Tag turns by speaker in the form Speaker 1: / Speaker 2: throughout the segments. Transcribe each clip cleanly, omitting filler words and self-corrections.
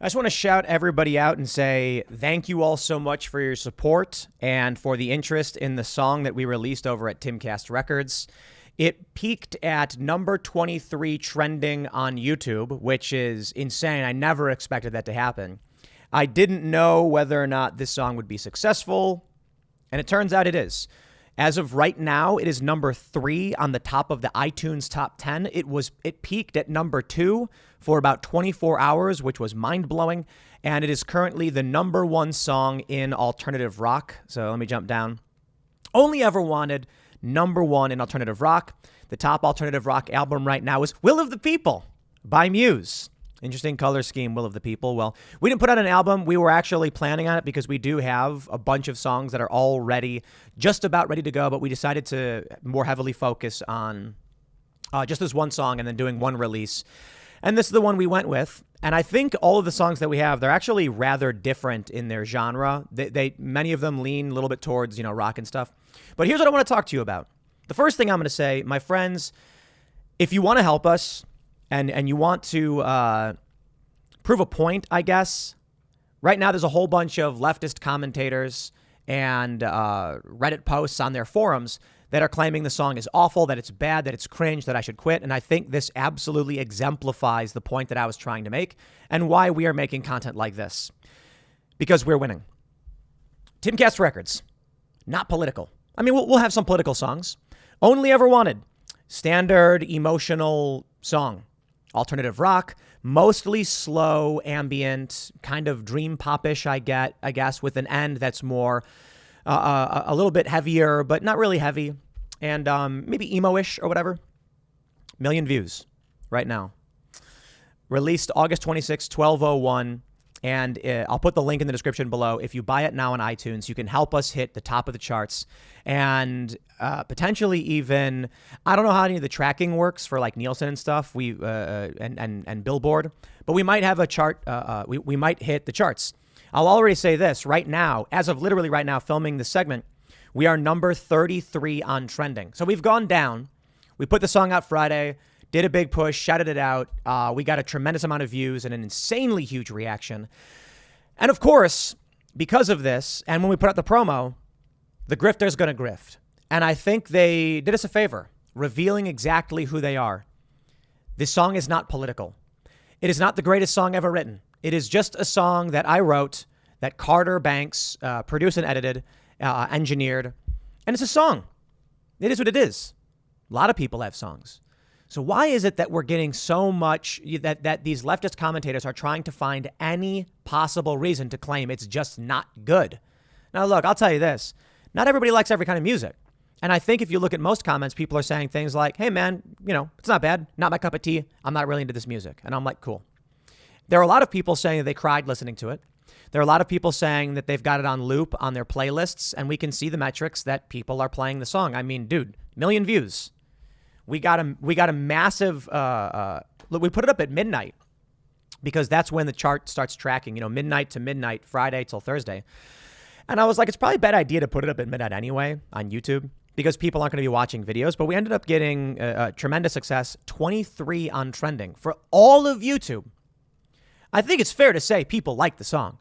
Speaker 1: I just want to shout everybody out and say thank you all so much for your support and for the interest in the song that we released over at Timcast Records. It peaked at number 23 trending on YouTube, which is insane. I never expected that to happen. I didn't know whether or not this song would be successful, and it turns out it is. As of right now, it is number 3 on the top of the iTunes top 10. It peaked at number 2 for about 24 hours, which was mind-blowing, and it is currently the number 1 song in alternative rock. So let me jump down. Only Ever Wanted, number 1 in alternative rock. The top alternative rock album right now is Will of the People by Muse. Interesting color scheme, Will of the People. Well, we didn't put out an album. We were actually planning on it because we do have a bunch of songs that are already just about ready to go, but we decided to more heavily focus on just this one song and then doing one release. And this is the one we went with. And I think all of the songs that we have, they're actually rather different in their genre. Many of them lean a little bit towards, rock and stuff. But here's what I want to talk to you about. The first thing I'm going to say, my friends, if you want to help us, and you want to prove a point, I guess. Right now, there's a whole bunch of leftist commentators and Reddit posts on their forums that are claiming the song is awful, that it's bad, that it's cringe, that I should quit. And I think this absolutely exemplifies the point that I was trying to make and why we are making content like this. Because we're winning. Timcast Records, not political. I mean, we'll have some political songs. Only Ever Wanted, standard emotional song. Alternative rock, mostly slow, ambient, kind of dream popish, I guess, with an end that's more a little bit heavier, but not really heavy, and maybe emo-ish or whatever. Million views right now. Released August 26, 12:01, and I'll put the link in the description below. If you buy it now on iTunes, you can help us hit the top of the charts and potentially even, I don't know how any of the tracking works for like Nielsen and stuff. And Billboard, but we might have a chart. We might hit the charts. I'll already say this right now, as of literally right now, filming this segment, we are number 33 on trending. So we've gone down. We put the song out Friday, did a big push, shouted it out. We got a tremendous amount of views and an insanely huge reaction. And of course, because of this, and when we put out the promo, the grifter's going to grift. And I think they did us a favor, revealing exactly who they are. This song is not political. It is not the greatest song ever written. It is just a song that I wrote, that Carter Banks produced and edited, engineered. And it's a song. It is what it is. A lot of people have songs. So why is it that we're getting so much, that these leftist commentators are trying to find any possible reason to claim it's just not good? Now, look, I'll tell you this. Not everybody likes every kind of music. And I think if you look at most comments, people are saying things like, hey, man, it's not bad. Not my cup of tea. I'm not really into this music. And I'm like, cool. There are a lot of people saying that they cried listening to it. There are a lot of people saying that they've got it on loop on their playlists. And we can see the metrics that people are playing the song. I mean, dude, million views. We got a massive, look, we put it up at midnight because that's when the chart starts tracking, midnight to midnight, Friday till Thursday. And I was like, it's probably a bad idea to put it up at midnight anyway on YouTube because people aren't going to be watching videos. But we ended up getting tremendous success, 23 on trending for all of YouTube. I think it's fair to say people like the song.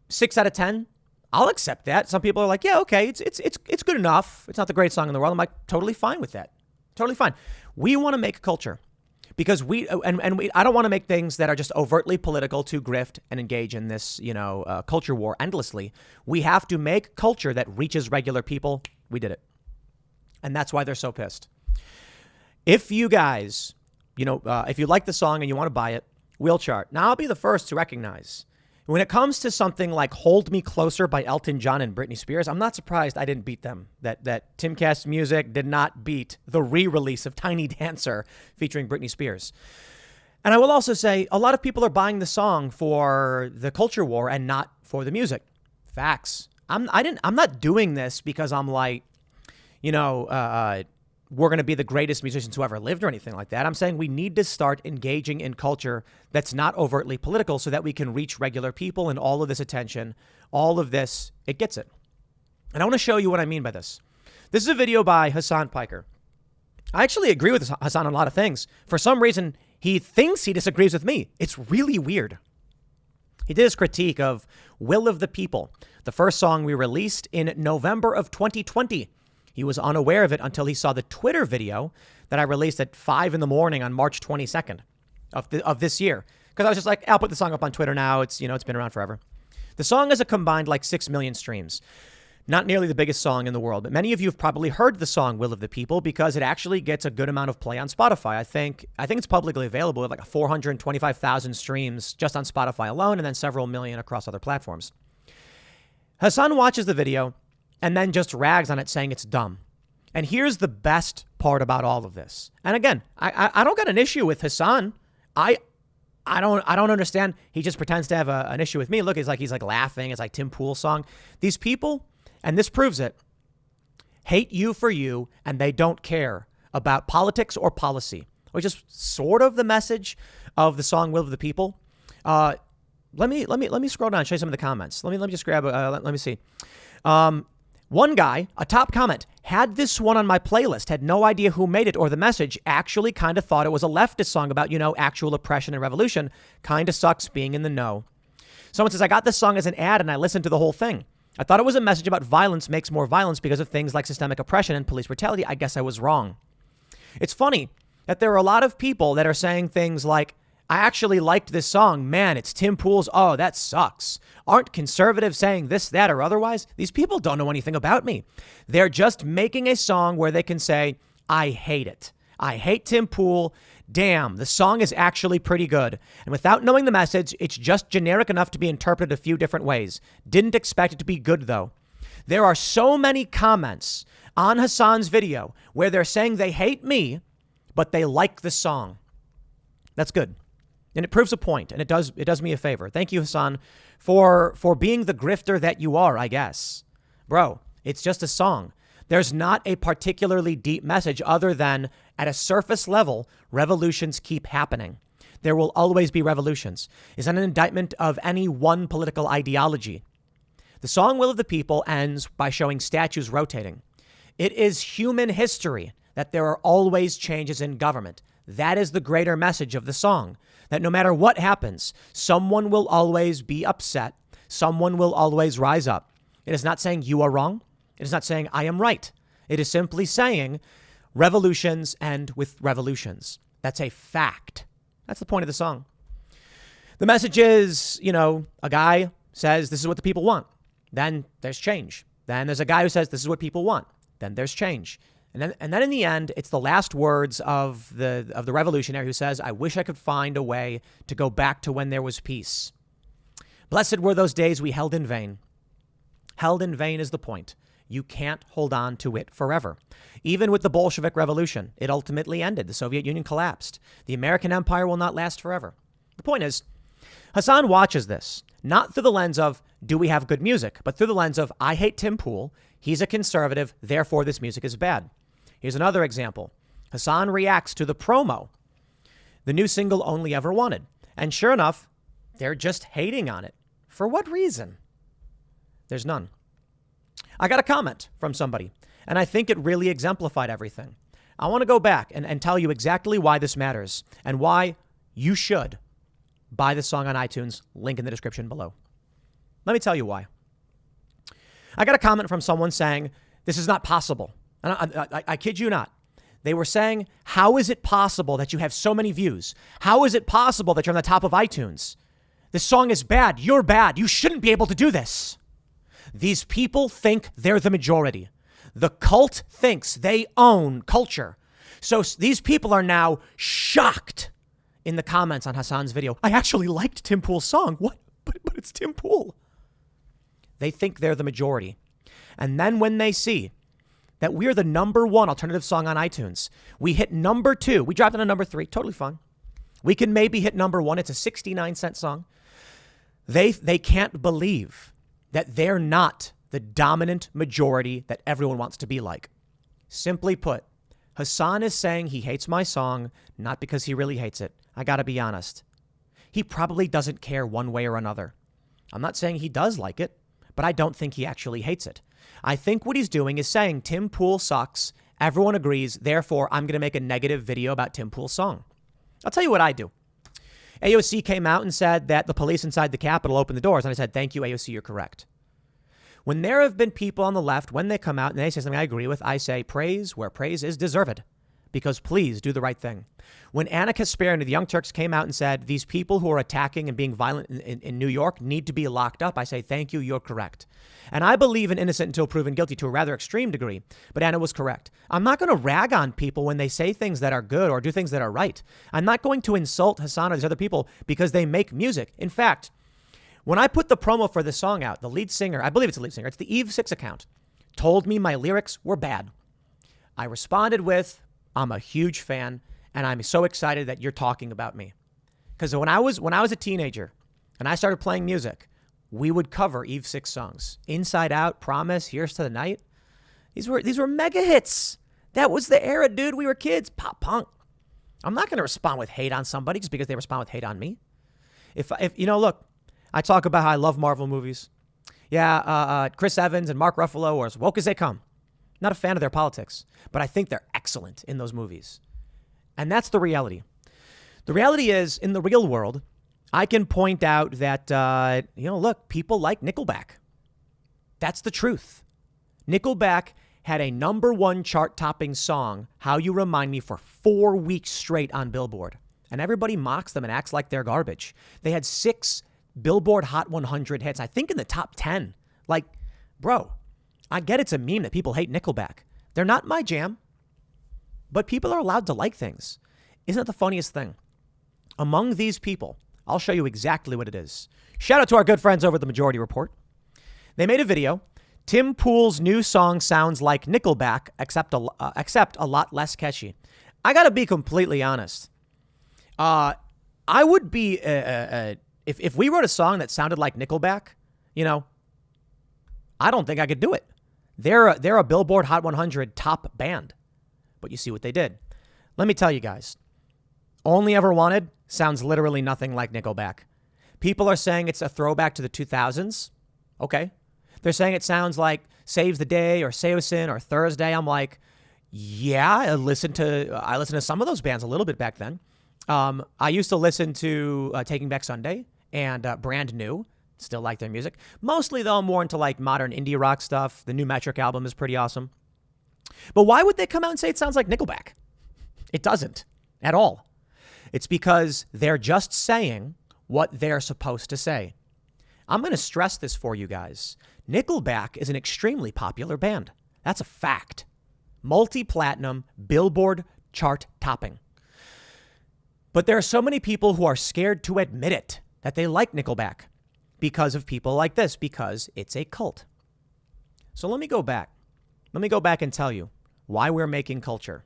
Speaker 1: 6 out of 10, I'll accept that. Some people are like, yeah, okay, it's good enough. It's not the greatest song in the world. I'm like, totally fine with that. Totally fine. We want to make a culture because I don't want to make things that are just overtly political to grift and engage in this, culture war endlessly. We have to make culture that reaches regular people. We did it. And that's why they're so pissed. If you guys, if you like the song and you want to buy it, we'll chart. Now, I'll be the first to recognize when it comes to something like Hold Me Closer by Elton John and Britney Spears, I'm not surprised I didn't beat them. That Timcast Music did not beat the re-release of Tiny Dancer featuring Britney Spears. And I will also say a lot of people are buying the song for the culture war and not for the music. Facts. I'm not doing this because I'm like, we're going to be the greatest musicians who ever lived or anything like that. I'm saying we need to start engaging in culture that's not overtly political so that we can reach regular people, and all of this attention, all of this, it gets it. And I want to show you what I mean by this. This is a video by Hassan Piker. I actually agree with Hassan on a lot of things. For some reason, he thinks he disagrees with me. It's really weird. He did his critique of Will of the People, the first song we released in November of 2020. He was unaware of it until he saw the Twitter video that I released at 5 a.m. on March 22nd of this year. Because I was just like, I'll put the song up on Twitter now. It's been around forever. The song has a combined like 6 million streams. Not nearly the biggest song in the world, but many of you have probably heard the song Will of the People because it actually gets a good amount of play on Spotify. I think it's publicly available with like 425,000 streams just on Spotify alone and then several million across other platforms. Hassan watches the video and then just rags on it saying it's dumb. And here's the best part about all of this. And again, I don't got an issue with Hassan. I don't understand. He just pretends to have an issue with me. Look, he's like laughing. It's like Tim Pool's song. These people, and this proves it, hate you for you, and they don't care about politics or policy, which is sort of the message of the song "Will of the People." Let me scroll down and show you some of the comments. Let me just grab. Let me see. One guy, a top comment, had this one on my playlist, had no idea who made it or the message, actually kind of thought it was a leftist song about, actual oppression and revolution. Kind of sucks being in the know. Someone says, I got this song as an ad and I listened to the whole thing. I thought it was a message about violence makes more violence because of things like systemic oppression and police brutality. I guess I was wrong. It's funny that there are a lot of people that are saying things like, I actually liked this song. Man, it's Tim Pool's. Oh, that sucks. Aren't conservatives saying this, that, or otherwise? These people don't know anything about me. They're just making a song where they can say, I hate it. I hate Tim Pool. Damn, the song is actually pretty good. And without knowing the message, it's just generic enough to be interpreted a few different ways. Didn't expect it to be good, though. There are so many comments on Hassan's video where they're saying they hate me, but they like the song. That's good. And it proves a point, and it does me a favor. Thank you, Hassan, for being the grifter that you are, I guess. Bro, it's just a song. There's not a particularly deep message other than, at a surface level, revolutions keep happening. There will always be revolutions. It's not an indictment of any one political ideology. The song Will of the People ends by showing statues rotating. It is human history that there are always changes in government. That is the greater message of the song, that no matter what happens, someone will always be upset. Someone will always rise up. It is not saying you are wrong. It is not saying I am right. It is simply saying revolutions end with revolutions. That's a fact. That's the point of the song. The message is, a guy says this is what the people want. Then there's change. Then there's a guy who says this is what people want. Then there's change. And then in the end, it's the last words of the revolutionary who says, I wish I could find a way to go back to when there was peace. Blessed were those days we held in vain. Held in vain is the point. You can't hold on to it forever. Even with the Bolshevik Revolution, it ultimately ended. The Soviet Union collapsed. The American empire will not last forever. The point is, Hassan watches this, not through the lens of, do we have good music, but through the lens of, I hate Tim Pool. He's a conservative. Therefore, this music is bad. Here's another example. Hassan reacts to the promo, the new single Only Ever Wanted. And sure enough, they're just hating on it. For what reason? There's none. I got a comment from somebody, and I think it really exemplified everything. I want to go back and tell you exactly why this matters and why you should buy this song on iTunes. Link in the description below. Let me tell you why. I got a comment from someone saying, this is not possible. And I kid you not. They were saying, how is it possible that you have so many views? How is it possible that you're on the top of iTunes? This song is bad. You're bad. You shouldn't be able to do this. These people think they're the majority. The cult thinks they own culture. So these people are now shocked in the comments on Hassan's video. I actually liked Tim Pool's song. What? But it's Tim Pool. They think they're the majority. And then when they see that we're the number one alternative song on iTunes, we hit number 2. We dropped in on number 3. Totally fine. We can maybe hit number 1. It's a 69-cent song. They can't believe that they're not the dominant majority that everyone wants to be like. Simply put, Hassan is saying he hates my song, not because he really hates it. I got to be honest. He probably doesn't care one way or another. I'm not saying he does like it, but I don't think he actually hates it. I think what he's doing is saying Tim Pool sucks. Everyone agrees. Therefore, I'm going to make a negative video about Tim Pool's song. I'll tell you what I do. AOC came out and said that the police inside the Capitol opened the doors. And I said, thank you, AOC, you're correct. When there have been people on the left, when they come out and they say something I agree with, I say praise where praise is deserved. Because please do the right thing. When Anna Kasparian and the Young Turks came out and said these people who are attacking and being violent in New York need to be locked up, I say, thank you, you're correct. And I believe in innocent until proven guilty to a rather extreme degree. But Anna was correct. I'm not going to rag on people when they say things that are good or do things that are right. I'm not going to insult Hassan or these other people because they make music. In fact, when I put the promo for this song out, the lead singer, I believe it's the lead singer, it's the Eve 6 account, told me my lyrics were bad. I responded with, I'm a huge fan, and I'm so excited that you're talking about me. Because when I was a teenager and I started playing music, we would cover Eve 6 songs. Inside Out, Promise, Here's to the Night. These were mega hits. That was the era, dude. We were kids. Pop punk. I'm not going to respond with hate on somebody just because they respond with hate on me. If look, I talk about how I love Marvel movies. Yeah, Chris Evans and Mark Ruffalo are as woke as they come. Not a fan of their politics, but I think they're excellent in those movies. And that's the reality. The reality is, in the real world, I can point out that, look, people like Nickelback. That's the truth. Nickelback had a #1 chart-topping song, How You Remind Me, for 4 weeks straight on Billboard. And everybody mocks them and acts like they're garbage. They had 6 Billboard Hot 100 hits, I think in the top 10. Like, bro, I get it's a meme that people hate Nickelback. They're not my jam, but people are allowed to like things. Isn't that the funniest thing? Among these people, I'll show you exactly what it is. Shout out to our good friends over at The Majority Report. They made a video. Tim Pool's new song sounds like Nickelback, except a lot less catchy. I got to be completely honest. I would be, if we wrote a song that sounded like Nickelback, I don't think I could do it. They're a Billboard Hot 100 top band. But you see what they did. Let me tell you guys. Only Ever Wanted sounds literally nothing like Nickelback. People are saying it's a throwback to the 2000s. Okay. They're saying it sounds like Saves the Day or Seosin or Thursday. I'm like, yeah, I listened to some of those bands a little bit back then. I used to listen to Taking Back Sunday and Brand New. Still like their music. Mostly, though, I'm more into like modern indie rock stuff. The new Metric album is pretty awesome. But why would they come out and say it sounds like Nickelback? It doesn't at all. It's because they're just saying what they're supposed to say. I'm going to stress this for you guys. Nickelback is an extremely popular band. That's a fact. Multi-platinum, Billboard chart topping. But there are so many people who are scared to admit it, that they like Nickelback. Because of people like this, because it's a cult. So let me go back. Let me go back and tell you why we're making culture.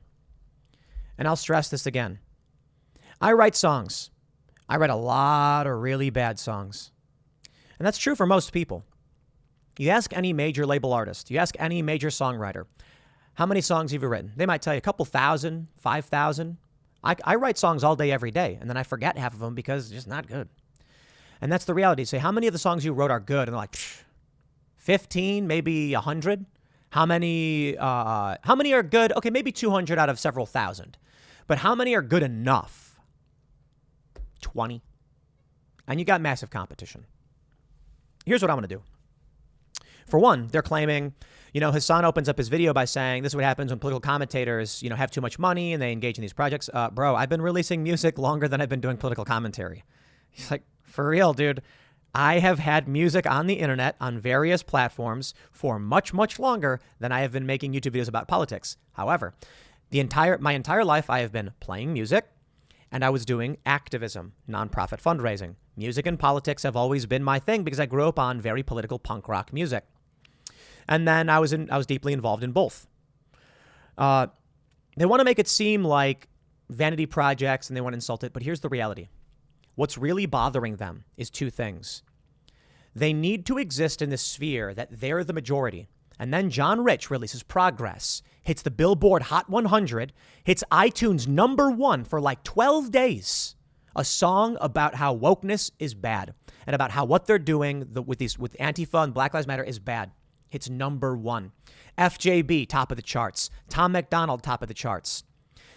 Speaker 1: And I'll stress this again. I write songs. I write a lot of really bad songs. And that's true for most people. You ask any major label artist, you ask any major songwriter, how many songs have you written? They might tell you a couple thousand, 5,000. I write songs all day, every day, and then I forget half of them because it's just not good. And that's the reality. Say, how many of the songs you wrote are good? And they're like, 15, maybe 100. How many are good? Okay, maybe 200 out of several thousand. But how many are good enough? 20. And you got massive competition. Here's what I'm going to do. For one, they're claiming, Hassan opens up his video by saying this is what happens when political commentators, have too much money and they engage in these projects. Bro, I've been releasing music longer than I've been doing political commentary. He's like, for real, dude. I have had music on the internet on various platforms for much, much longer than I have been making YouTube videos about politics. However, my entire life, I have been playing music and I was doing activism, nonprofit fundraising. Music and politics have always been my thing because I grew up on very political punk rock music. And then I was deeply involved in both. They want to make it seem like vanity projects and they want to insult it, but here's the reality. What's really bothering them is two things. They need to exist in this sphere that they're the majority. And then John Rich releases Progress, hits the Billboard Hot 100, hits iTunes #1 for like 12 days. A song about how wokeness is bad and about how what they're doing with Antifa and Black Lives Matter is bad. Hits #1. FJB, top of the charts. Tom MacDonald, top of the charts.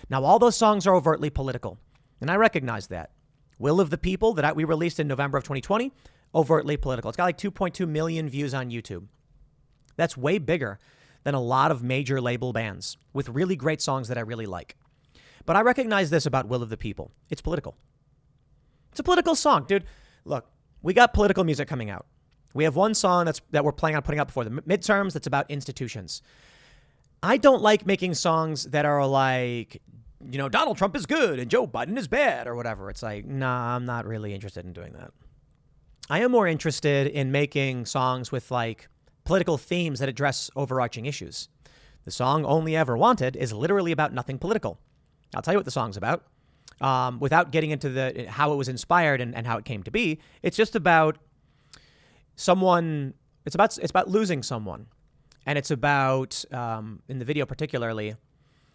Speaker 1: Now, all those songs are overtly political, and I recognize that. Will of the People that we released in November of 2020, overtly political. It's got like 2.2 million views on YouTube. That's way bigger than a lot of major label bands with really great songs that I really like. But I recognize this about Will of the People. It's political. It's a political song, dude. Look, we got political music coming out. We have one song that we're planning on putting out before the midterms that's about institutions. I don't like making songs that are like, Donald Trump is good and Joe Biden is bad or whatever. It's like, nah, I'm not really interested in doing that. I am more interested in making songs with like political themes that address overarching issues. The song Only Ever Wanted is literally about nothing political. I'll tell you what the song's about. Without getting into how it was inspired and how it came to be, it's just about someone. It's about losing someone, and it's about in the video particularly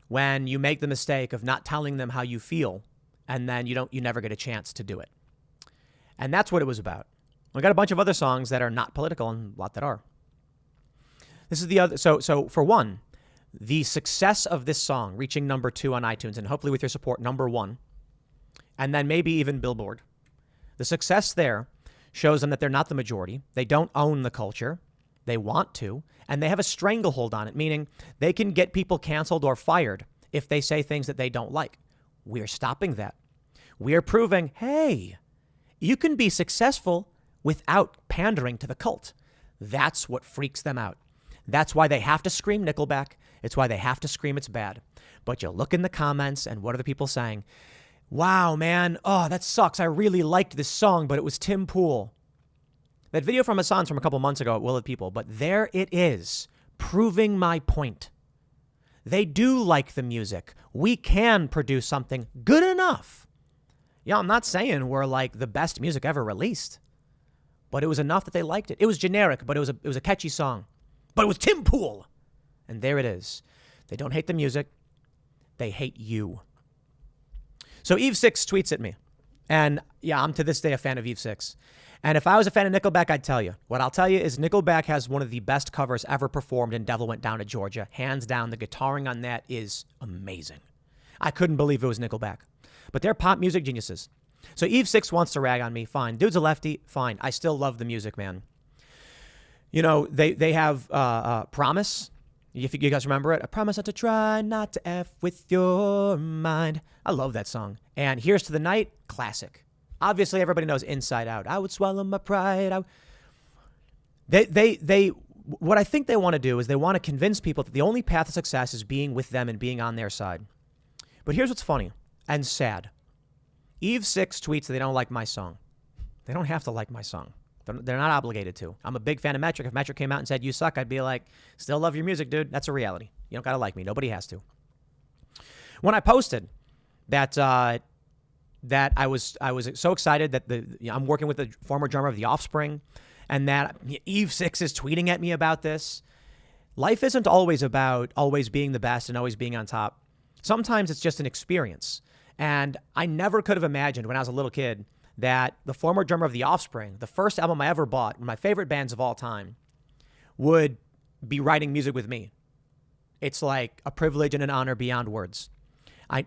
Speaker 1: when you make the mistake of not telling them how you feel, and then you never get a chance to do it, and that's what it was about. We got a bunch of other songs that are not political and a lot that are. This is the other. So for one, the success of this song reaching number 2 on iTunes and hopefully with your support number 1. And then maybe even Billboard. The success there shows them that they're not the majority. They don't own the culture. They want to. And they have a stranglehold on it, meaning they can get people canceled or fired if they say things that they don't like. We're stopping that. We're proving, hey, you can be successful without pandering to the cult. That's what freaks them out. That's why they have to scream Nickelback. It's why they have to scream it's bad. But you look in the comments and what are the people saying? Wow, man. Oh, that sucks. I really liked this song, but it was Tim Pool. That video from Hassan's from a couple months ago at Will of People, but there it is, proving my point. They do like the music. We can produce something good enough. Yeah, I'm not saying we're like the best music ever released, but it was enough that they liked it. It was generic, but it was a catchy song. But it was Tim Pool. And there it is. They don't hate the music. They hate you. So Eve 6 tweets at me. And yeah, I'm to this day a fan of Eve 6. And if I was a fan of Nickelback, I'd tell you. What I'll tell you is Nickelback has one of the best covers ever performed in Devil Went Down to Georgia. Hands down, the guitaring on that is amazing. I couldn't believe it was Nickelback. But they're pop music geniuses. So Eve 6 wants to rag on me. Fine. Dude's a lefty. Fine. I still love the music, man. They have Promise. If you guys remember it, I promise not to try not to F with your mind. I love that song. And Here's to the Night, classic. Obviously, everybody knows Inside Out. I would swallow my pride. What I think they want to do is they want to convince people that the only path to success is being with them and being on their side. But here's what's funny and sad. Eve 6 tweets that they don't like my song. They don't have to like my song. They're not obligated to. I'm a big fan of Metric. If Metric came out and said, you suck, I'd be like, still love your music, dude. That's a reality. You don't got to like me. Nobody has to. When I posted that I was so excited that I'm working with the former drummer of The Offspring and that Eve 6 is tweeting at me about this. Life isn't always about always being the best and always being on top. Sometimes it's just an experience. And I never could have imagined when I was a little kid that the former drummer of The Offspring, the first album I ever bought, one of my favorite bands of all time, would be writing music with me. It's like a privilege and an honor beyond words.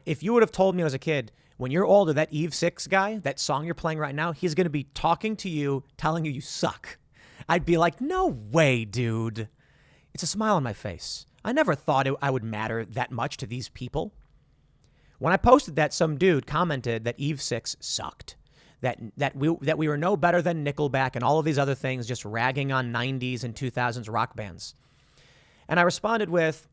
Speaker 1: If you would have told me when I was a kid, when you're older, that Eve 6 guy, that song you're playing right now, he's going to be talking to you, telling you suck. I'd be like, no way, dude. It's a smile on my face. I never thought I would matter that much to these people. When I posted that, some dude commented that Eve 6 sucked. That we were no better than Nickelback and all of these other things, just ragging on 90s and 2000s rock bands. And I responded with,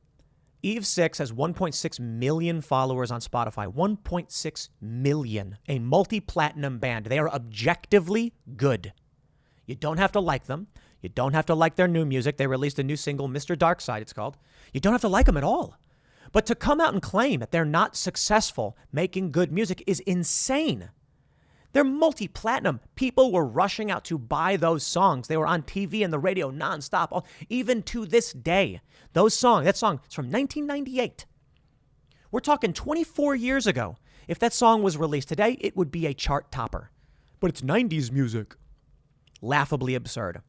Speaker 1: Eve 6 has 1.6 million followers on Spotify. 1.6 million. A multi-platinum band. They are objectively good. You don't have to like them. You don't have to like their new music. They released a new single, Mr. Darkside, it's called. You don't have to like them at all. But to come out and claim that they're not successful making good music is insane. They're multi-platinum. People were rushing out to buy those songs. They were on TV and the radio nonstop. Even to this day, that song is from 1998. We're talking 24 years ago. If that song was released today, it would be a chart topper. But it's 90s music. Laughably absurd.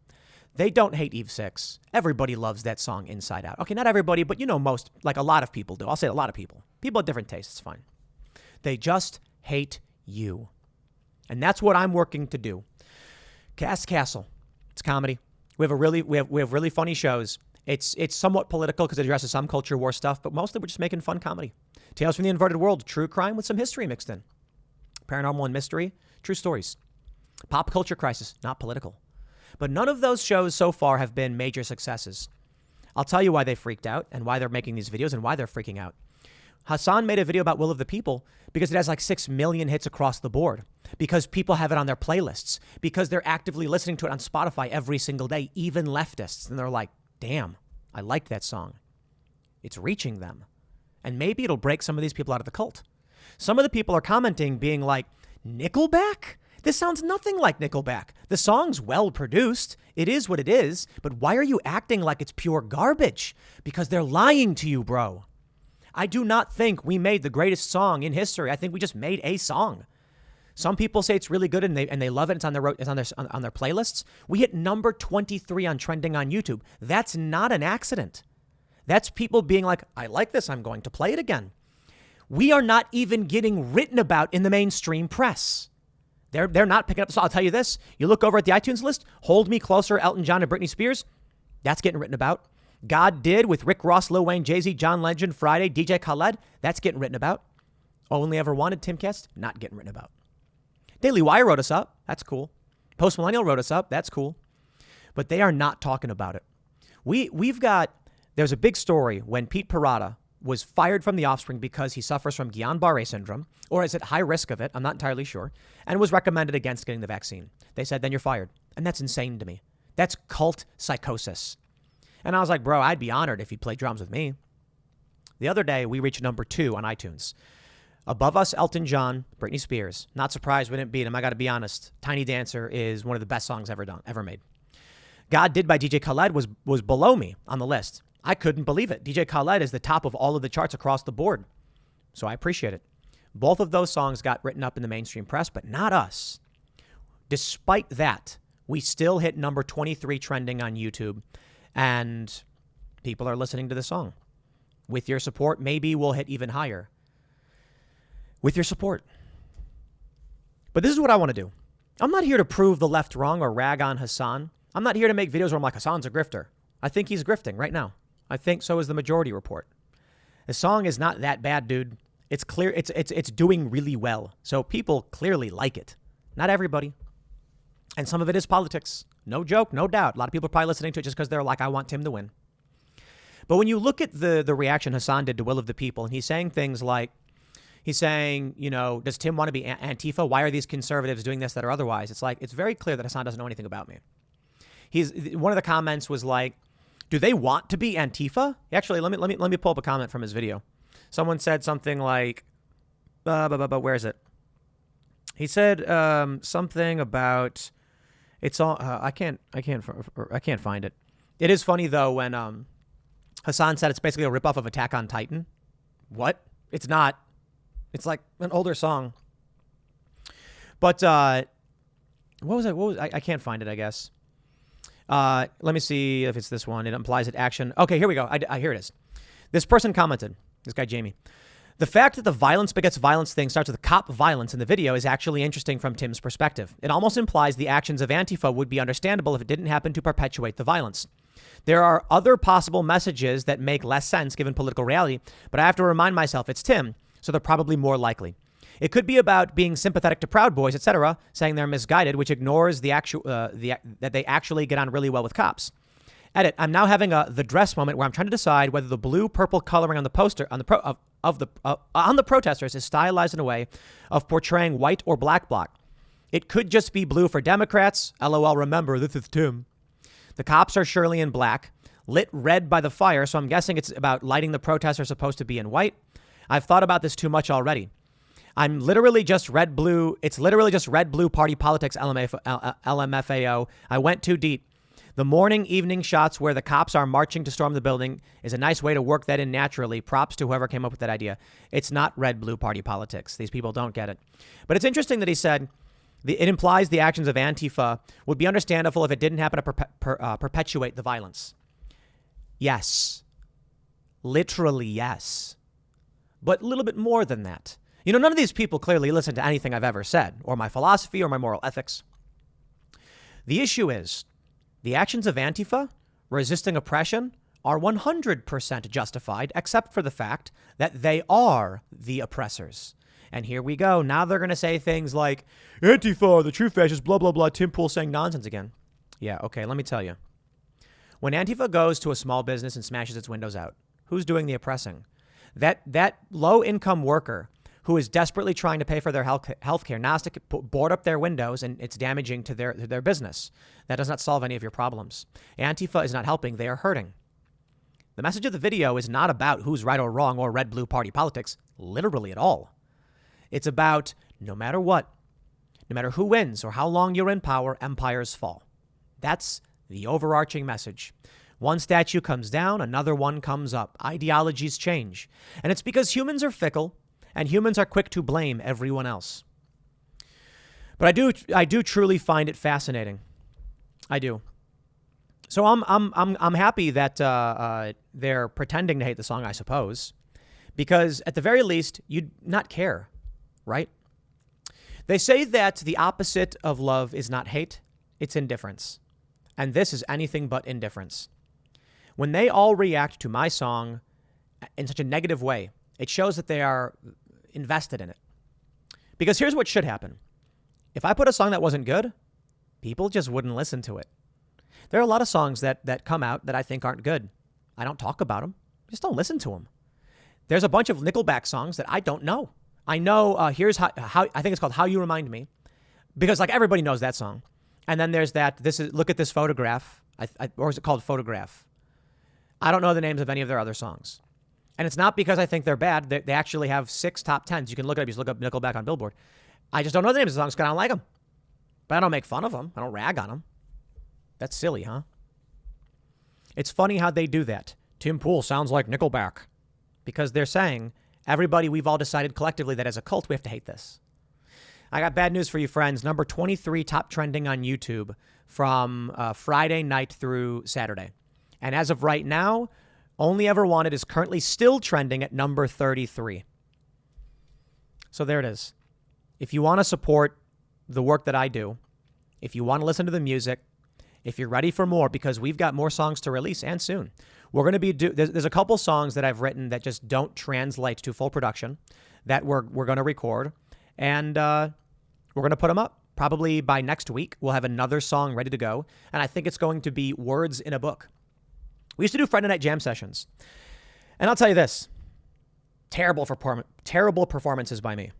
Speaker 1: They don't hate Eve 6. Everybody loves that song Inside Out. Okay, not everybody, but most, like a lot of people do. I'll say a lot of people. People have different tastes, it's fine. They just hate you. And that's what I'm working to do. Cast Castle. It's comedy. We have really funny shows. It's somewhat political because it addresses some culture war stuff, but mostly we're just making fun comedy. Tales from the Inverted World, true crime with some history mixed in. Paranormal and mystery, true stories. Pop culture crisis, not political. But none of those shows so far have been major successes. I'll tell you why they freaked out and why they're making these videos and why they're freaking out. Hassan made a video about Will of the People because it has like 6 million hits across the board, because people have it on their playlists, because they're actively listening to it on Spotify every single day, even leftists. And they're like, damn, I like that song. It's reaching them. And maybe it'll break some of these people out of the cult. Some of the people are commenting being like, Nickelback? This sounds nothing like Nickelback. The song's well produced. It is what it is. But why are you acting like it's pure garbage? Because they're lying to you, bro. I do not think we made the greatest song in history. I think we just made a song. Some people say it's really good and they love it. It's on their playlists. We hit number 23 on trending on YouTube. That's not an accident. That's people being like, I like this. I'm going to play it again. We are not even getting written about in the mainstream press. They're not picking up. So I'll tell you this. You look over at the iTunes list, Hold Me Closer, Elton John and Britney Spears. That's getting written about. God Did with Rick Ross, Lil Wayne, Jay-Z, John Legend, Friday, DJ Khaled. That's getting written about. Only Ever Wanted, Timcast. Not getting written about. Daily Wire wrote us up. That's cool. Post Millennial wrote us up. That's cool. But they are not talking about it. There's a big story when Pete Parada was fired from The Offspring because he suffers from Guillain-Barré syndrome, or is at high risk of it, I'm not entirely sure, and was recommended against getting the vaccine. They said, then you're fired. And that's insane to me. That's cult psychosis. And I was like, bro, I'd be honored if he'd play drums with me. The other day, we reached number 2 on iTunes. Above us, Elton John, Britney Spears. Not surprised we didn't beat him. I got to be honest. Tiny Dancer is one of the best songs ever made. God Did by DJ Khaled was below me on the list. I couldn't believe it. DJ Khaled is the top of all of the charts across the board. So I appreciate it. Both of those songs got written up in the mainstream press, but not us. Despite that, we still hit number 23 trending on YouTube, and people are listening to the song. With your support, maybe we'll hit even higher. With your support. But this is what I want to do. I'm not here to prove the left wrong or rag on Hassan. I'm not here to make videos where I'm like, Hassan's a grifter. I think he's grifting right now. I think so is the majority report. The song is not that bad, dude. It's clear. It's doing really well. So people clearly like it. Not everybody. And some of it is politics. No joke, no doubt. A lot of people are probably listening to it just because they're like, I want Tim to win. But when you look at the reaction Hassan did to Will of the People, and he's saying things like, he's saying, does Tim want to be Antifa? Why are these conservatives doing this, that, or otherwise? It's like, it's very clear that Hassan doesn't know anything about me. One of the comments was like, do they want to be Antifa? Actually, let me pull up a comment from his video. Someone said something like, where is it? He said something about it's all. I can't find it. It is funny though when Hassan said it's basically a ripoff of Attack on Titan. What? It's not. It's like an older song. But what was it? I can't find it. I guess. Let me see if it's this one. It implies that action. Okay, here we go. Here it is. This person commented, this guy, Jamie. The fact that the violence begets violence thing starts with cop violence in the video is actually interesting from Tim's perspective. It almost implies the actions of Antifa would be understandable if it didn't happen to perpetuate the violence. There are other possible messages that make less sense given political reality, but I have to remind myself it's Tim, so they're probably more likely. It could be about being sympathetic to Proud Boys, etc., saying they're misguided, which ignores that they actually get on really well with cops. Edit. I'm now having the dress moment where I'm trying to decide whether the blue-purple coloring on the poster on the protesters is stylized in a way of portraying white or black bloc. It could just be blue for Democrats. LOL. Remember, this is Tim. The cops are surely in black, lit red by the fire, so I'm guessing it's about lighting the protesters supposed to be in white. I've thought about this too much already. I'm literally just red blue. It's literally just red blue party politics. LMFAO. I went too deep. The morning evening shots where the cops are marching to storm the building is a nice way to work that in naturally. Props to whoever came up with that idea. It's not red blue party politics. These people don't get it. But it's interesting that he said it implies the actions of Antifa would be understandable if it didn't happen to perpetuate the violence. Yes. Literally, yes. But a little bit more than that. You know, none of these people clearly listen to anything I've ever said, or my philosophy, or my moral ethics. The issue is the actions of Antifa resisting oppression are 100% justified, except for the fact that they are the oppressors. And here we go. Now they're going to say things like, Antifa, the true fascists, blah, blah, blah, Tim Pool saying nonsense again. Yeah, okay, let me tell you. When Antifa goes to a small business and smashes its windows out, who's doing the oppressing? That low-income worker who is desperately trying to pay for their health care now has to board up their windows, and it's damaging to their business. That does not solve any of your problems. Antifa is not helping. They are hurting. The message of the video is not about who's right or wrong or red-blue party politics, literally at all. It's about no matter what, no matter who wins or how long you're in power, empires fall. That's the overarching message. One statue comes down, another one comes up. Ideologies change. And it's because humans are fickle and humans are quick to blame everyone else. But I do truly find it fascinating. I do. So I'm happy that they're pretending to hate the song, I suppose, because at the very least, you'd not care, right? They say that the opposite of love is not hate, it's indifference. And this is anything but indifference. When they all react to my song in such a negative way, it shows that they are invested in it. Because here's what should happen. If I put a song that wasn't good, people just wouldn't listen to it. There are a lot of songs that come out that I think aren't good. I don't talk about them. Just don't listen to them. There's a bunch of Nickelback songs that I don't know. I know, here's how I think it's called How You Remind Me, because like everybody knows that song. And then there's look at this photograph, or is it called Photograph? I don't know the names of any of their other songs. And it's not because I think they're bad. They actually have 6 top 10s. You can look it up. You just look up Nickelback on Billboard. I just don't know the names of the songs because I don't like them. But I don't make fun of them. I don't rag on them. That's silly, huh? It's funny how they do that. Tim Pool sounds like Nickelback. Because they're saying, everybody, we've all decided collectively that as a cult, we have to hate this. I got bad news for you, friends. Number 23 top trending on YouTube from Friday night through Saturday. And as of right now, Only Ever Wanted is currently still trending at number 33. So there it is. If you want to support the work that I do, if you want to listen to the music, if you're ready for more, because we've got more songs to release and soon. We're going to be there's a couple songs that I've written that just don't translate to full production that we're going to record, and we're going to put them up. Probably by next week, we'll have another song ready to go, and I think it's going to be words in a book. We used to do Friday night jam sessions, and I'll tell you this: terrible performances by me.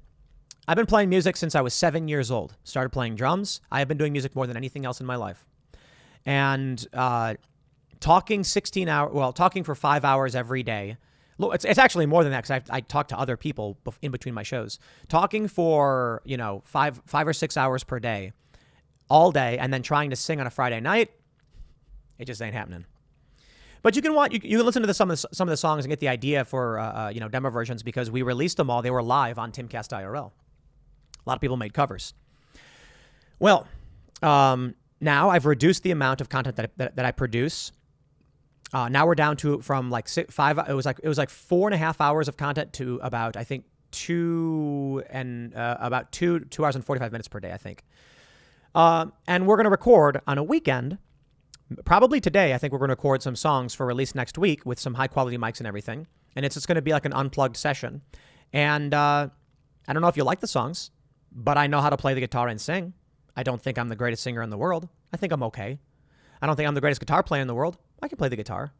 Speaker 1: I've been playing music since I was 7 years old. Started playing drums. I have been doing music more than anything else in my life. And talking for 5 hours every day. It's actually more than that because I talk to other people in between my shows. Talking for, 5 or 6 hours per day, all day, and then trying to sing on a Friday night, it just ain't happening. But you can listen to some of the songs and get the idea for demo versions because we released them all. They were live on Timcast IRL. A lot of people made covers. Well, now I've reduced the amount of content that I produce. Now we're down to from like 5. It was like 4.5 hours of content to about I think 2 hours and 45 minutes per day. I think. And we're going to record on a weekend. Probably today, I think we're going to record some songs for release next week with some high quality mics and everything. And it's just going to be like an unplugged session. And I don't know if you like the songs, but I know how to play the guitar and sing. I don't think I'm the greatest singer in the world. I think I'm okay. I don't think I'm the greatest guitar player in the world. I can play the guitar.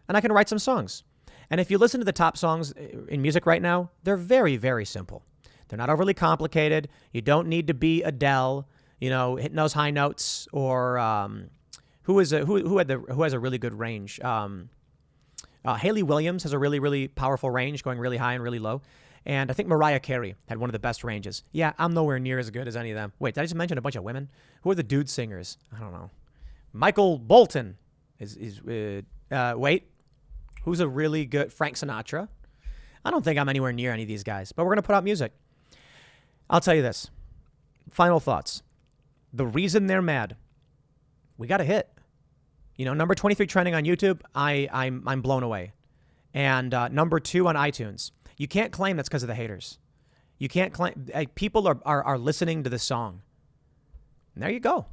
Speaker 1: And I can write some songs. And if you listen to the top songs in music right now, they're very, very simple. They're not overly complicated. You don't need to be Adele, hitting those high notes, or who has a really good range. Hayley Williams has a really, really powerful range, going really high and really low. And I think Mariah Carey had one of the best ranges. Yeah, I'm nowhere near as good as any of them. Wait, did I just mention a bunch of women? Who are the dude singers? I don't know. Michael Bolton wait, who's a really good Frank Sinatra? I don't think I'm anywhere near any of these guys, but we're going to put out music. I'll tell you this. Final thoughts. The reason they're mad, we got a hit. Number 23 trending on YouTube, I'm blown away. And number 2 on iTunes. You can't claim that's because of the haters. You can't claim people are listening to the song. And there you go.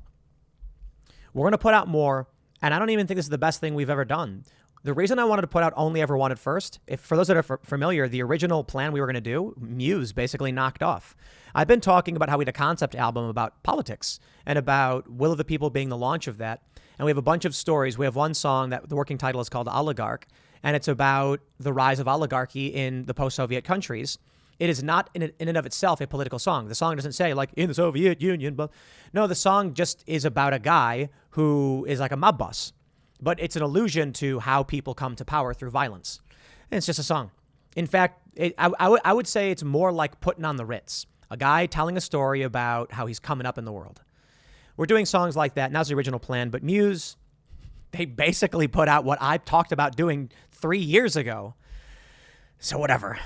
Speaker 1: We're going to put out more, and I don't even think this is the best thing we've ever done. The reason I wanted to put out Only Ever Wanted first, if for those that are familiar, the original plan we were going to do, Muse basically knocked off. I've been talking about how we had a concept album about politics and about Will of the People being the launch of that. And we have a bunch of stories. We have one song that the working title is called Oligarch, and it's about the rise of oligarchy in the post-Soviet countries. It is not in and of itself a political song. The song doesn't say like in the Soviet Union, but no, the song just is about a guy who is like a mob boss. But it's an allusion to how people come to power through violence. And it's just a song. In fact, I would say it's more like Putting on the Ritz, a guy telling a story about how he's coming up in the world. We're doing songs like that, and that was the original plan. But Muse, they basically put out what I talked about doing 3 years ago. So whatever.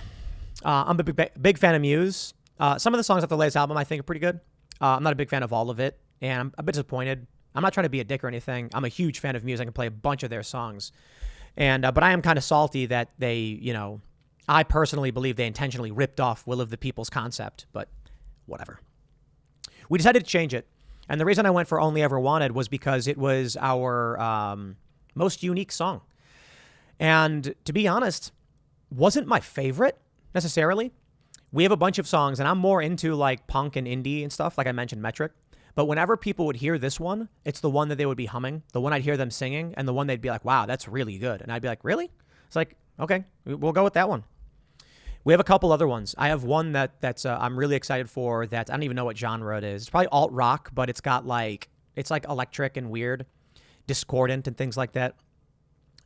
Speaker 1: I'm a big fan of Muse. Some of the songs off the latest album I think are pretty good. I'm not a big fan of all of it, and I'm a bit disappointed. I'm not trying to be a dick or anything. I'm a huge fan of Muse. I can play a bunch of their songs. But I am kind of salty that they, I personally believe they intentionally ripped off Will of the People's concept, but whatever. We decided to change it. And the reason I went for Only Ever Wanted was because it was our most unique song. And to be honest, wasn't my favorite necessarily. We have a bunch of songs, and I'm more into like punk and indie and stuff, like I mentioned, Metric. But whenever people would hear this one, it's the one that they would be humming, the one I'd hear them singing, and the one they'd be like, wow, that's really good. And I'd be like, really? It's like, okay, we'll go with that one. We have a couple other ones. I have one that's I'm really excited for that I don't even know what genre it is. It's probably alt rock, but it's got it's like electric and weird, discordant and things like that.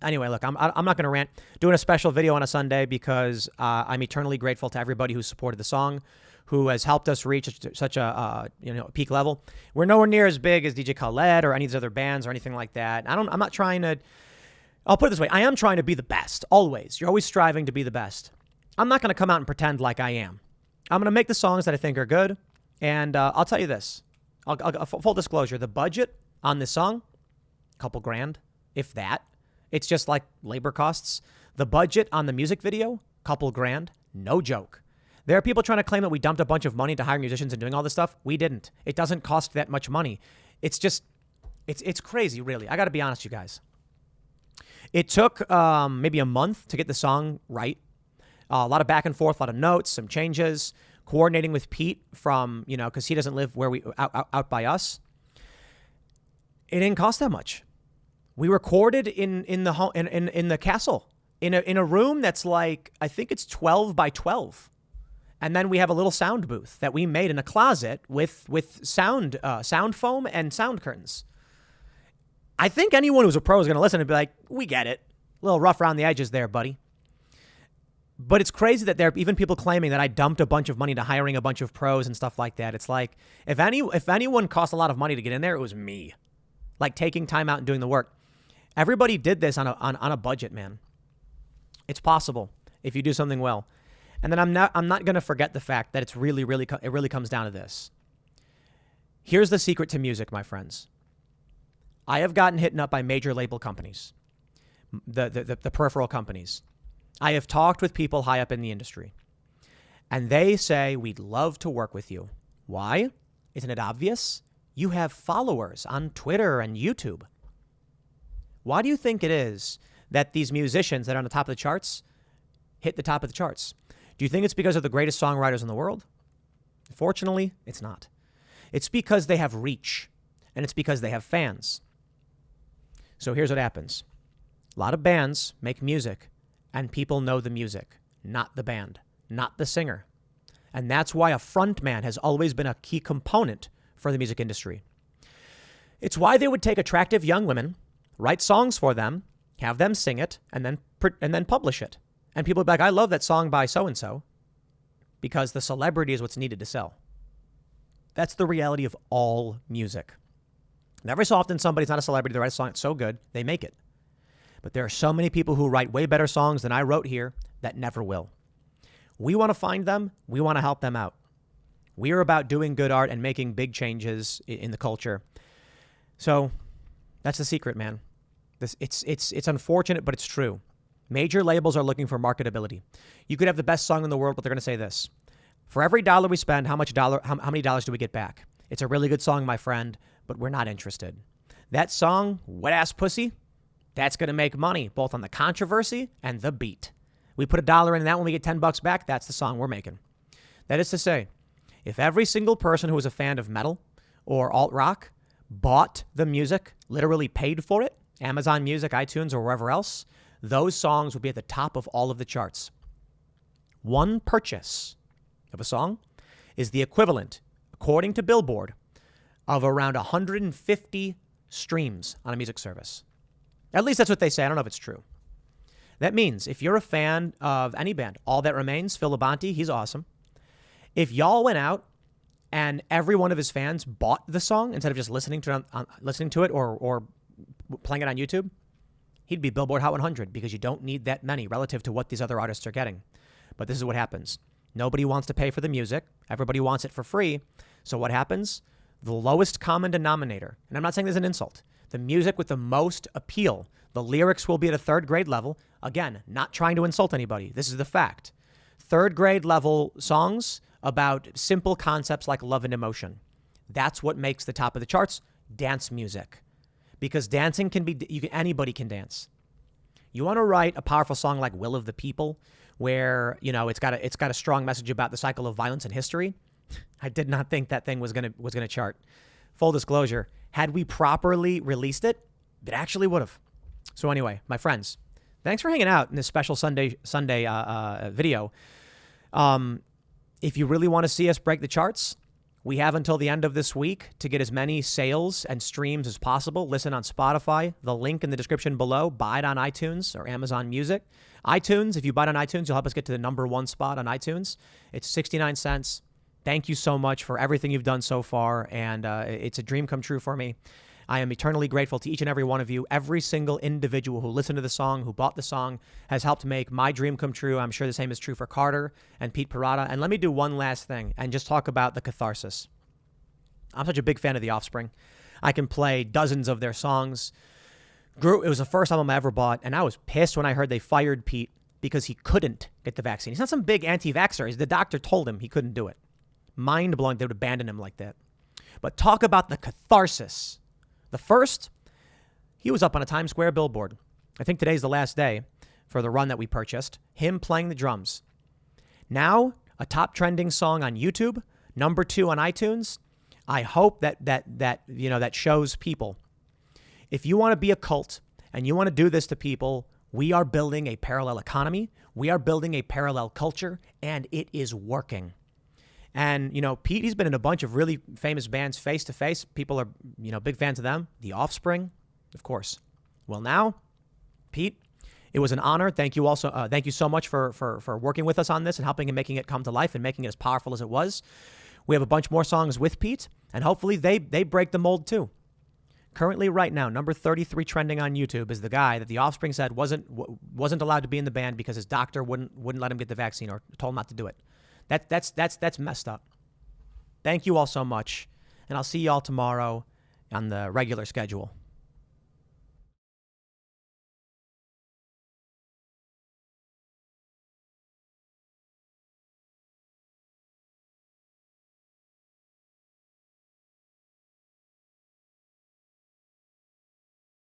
Speaker 1: Anyway, look, I'm not going to rant. Doing a special video on a Sunday because I'm eternally grateful to everybody who supported the song, who has helped us reach such a peak level. We're nowhere near as big as DJ Khaled or any of these other bands or anything like that. I'm not trying to. I'll put it this way: I am trying to be the best. Always, you're always striving to be the best. I'm not going to come out and pretend like I am. I'm going to make the songs that I think are good, and I'll tell you this: full disclosure, the budget on this song, a couple grand, if that. It's just like labor costs. The budget on the music video, couple grand, no joke. There are people trying to claim that we dumped a bunch of money to hire musicians and doing all this stuff. We didn't. It doesn't cost that much money. It's just, it's crazy, really. I got to be honest, you guys. It took maybe a month to get the song right. A lot of back and forth, a lot of notes, some changes, coordinating with Pete from, because he doesn't live where we out by us. It didn't cost that much. We recorded in the castle in a room that's like, I think it's 12 by 12. And then we have a little sound booth that we made in a closet with sound foam and sound curtains. I think anyone who's a pro is going to listen and be like, we get it. A little rough around the edges there, buddy. But it's crazy that there are even people claiming that I dumped a bunch of money to hiring a bunch of pros and stuff like that. It's like, if anyone cost a lot of money to get in there, it was me. Like taking time out and doing the work. Everybody did this on a budget, man. It's possible if you do something well. And then I'm not going to forget the fact that it really comes down to this. Here's the secret to music, my friends. I have gotten hit up by major label companies, the peripheral companies. I have talked with people high up in the industry, and they say, we'd love to work with you. Why? Isn't it obvious? You have followers on Twitter and YouTube. Why do you think it is that these musicians that are on the top of the charts hit the top of the charts? Do you think it's because of the greatest songwriters in the world? Fortunately, it's not. It's because they have reach, and it's because they have fans. So here's what happens. A lot of bands make music, and people know the music, not the band, not the singer. And that's why a frontman has always been a key component for the music industry. It's why they would take attractive young women, write songs for them, have them sing it, and then publish it. And people would be like, I love that song by so-and-so, because the celebrity is what's needed to sell. That's the reality of all music. And every so often, somebody's not a celebrity, they write a song that's so good, they make it. But there are so many people who write way better songs than I wrote here that never will. We want to find them. We want to help them out. We are about doing good art and making big changes in the culture. So that's the secret, man. It's unfortunate, but it's true. Major labels are looking for marketability. You could have the best song in the world, but they're going to say this. For every dollar we spend, how many dollars do we get back? It's a really good song, my friend, but we're not interested. That song, Wet Ass Pussy, that's going to make money, both on the controversy and the beat. We put $1 in that when we get $10 back, that's the song we're making. That is to say, if every single person who was a fan of metal or alt rock bought the music, literally paid for it, Amazon Music, iTunes, or wherever else, those songs would be at the top of all of the charts. One purchase of a song is the equivalent, according to Billboard, of around 150 streams on a music service. At least that's what they say. I don't know if it's true. That means if you're a fan of any band, All That Remains, Phil Labonte, he's awesome. If y'all went out and every one of his fans bought the song instead of just listening to it or playing it on YouTube, he'd be Billboard Hot 100 because you don't need that many relative to what these other artists are getting. But this is what happens. Nobody wants to pay for the music. Everybody wants it for free. So what happens? The lowest common denominator, and I'm not saying this is an insult, the music with the most appeal, the lyrics will be at a third grade level. Again, not trying to insult anybody. This is the fact. Third grade level songs about simple concepts like love and emotion. That's what makes the top of the charts, dance music. Because dancing anybody can dance. You want to write a powerful song like Will of the People, where, it's got a strong message about the cycle of violence in history. I did not think that thing was gonna chart. Full disclosure, had we properly released it, it actually would have. So anyway, my friends, thanks for hanging out in this special Sunday video. If you really want to see us break the charts, we have until the end of this week to get as many sales and streams as possible. Listen on Spotify, the link in the description below. Buy it on iTunes or Amazon Music. iTunes, if you buy it on iTunes, you'll help us get to the #1 spot on iTunes. It's 69 cents. Thank you so much for everything you've done so far, and it's a dream come true for me. I am eternally grateful to each and every one of you. Every single individual who listened to the song, who bought the song, has helped make my dream come true. I'm sure the same is true for Carter and Pete Parada. And let me do one last thing and just talk about the catharsis. I'm such a big fan of The Offspring. I can play dozens of their songs. It was the first album I ever bought, and I was pissed when I heard they fired Pete because he couldn't get the vaccine. He's not some big anti-vaxxer. The doctor told him he couldn't do it. Mind-blowing they would abandon him like that. But talk about the catharsis. The first, he was up on a Times Square billboard. I think today's the last day for the run that we purchased. Him playing the drums. Now, a top trending song on YouTube, #2 on iTunes. I hope that shows people. If you want to be a cult and you want to do this to people, we are building a parallel economy. We are building a parallel culture, and it is working. And, Pete, he's been in a bunch of really famous bands face to face. People are, big fans of them. The Offspring, of course. Well, now, Pete, it was an honor. Thank you also. Thank you so much for working with us on this and helping and making it come to life and making it as powerful as it was. We have a bunch more songs with Pete, and hopefully they break the mold too. Currently, right now, number 33 trending on YouTube is the guy that The Offspring said wasn't allowed to be in the band because his doctor wouldn't let him get the vaccine or told him not to do it. That's messed up. Thank you all so much, and I'll see you all tomorrow on the regular schedule.